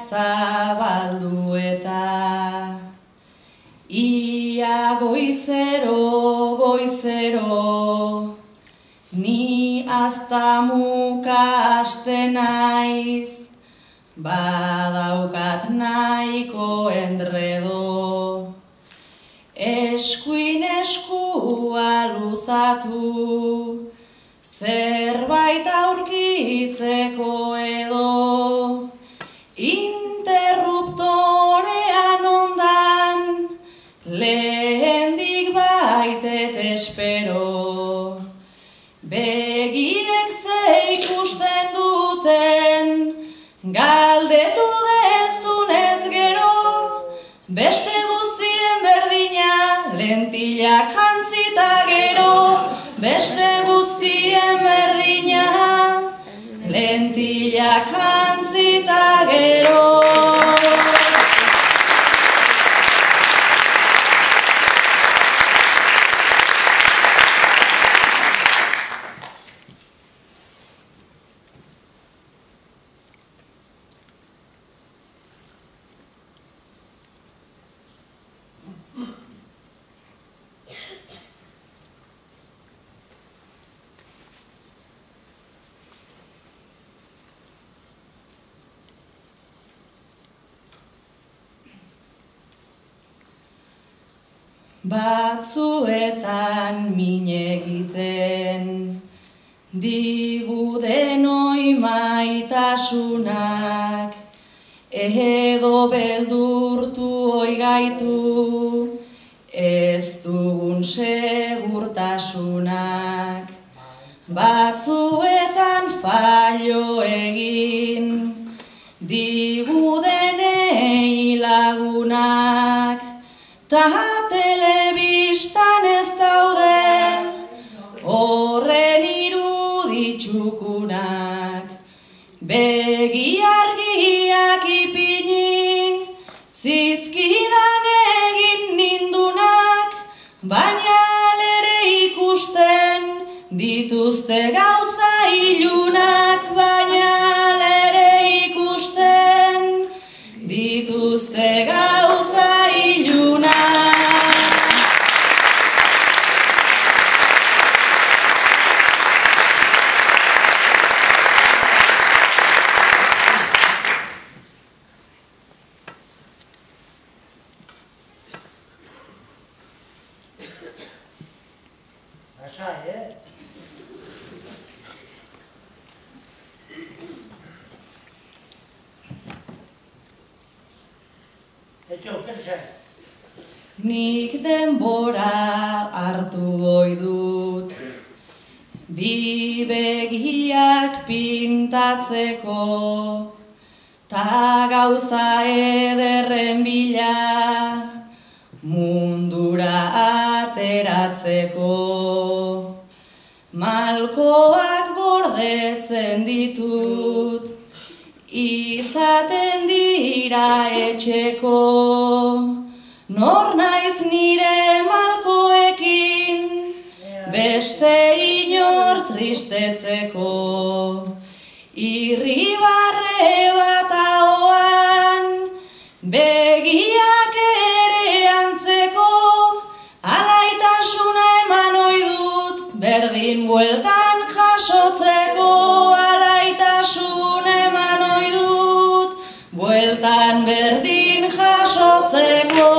zabaldu eta ia goizero, goizero, ni aztamuka haste naiz, badaukat nahiko enredo. Eskuin eskua luzatu, zerbait aurkitzeko edo, interruptorean ondan, lehendik baitet espero. Begiek ze ikusten duten, galdetu dezunez gero, beste guztien berdina, lentilak jantzita gero, beste guztien berdina, lentilak jantzita gero. Batzuetan min egiten digu denoi maitasunak, edo beldurtu oigaitu ez dugun segurtasunak. Batzuetan fallo egin digu denei lagunak, ta telebistan ez daude horren iruditxukunak. Begi argiak ipini zizkidan egin nindunak, baina alere ikusten dituzte gauza ilunak, baina alere ikusten dituzte gauza ilunak. Nik denbora hartu ohi dut, bi begiak pintatzeko, ta gauza ederren bila mundura ateratzeko. Malkoak gordetzen ditut, izaten dira etxeko. Nor naiz nire malkoekin, beste inor tristetzeko. Irribarre bat ahoan, begiak ere antzeko, alaitasuna eman ohi dut, berdin bueltan jasotzeko. Alaitasuna eman ohi dut, bueltan berdin jasotzeko.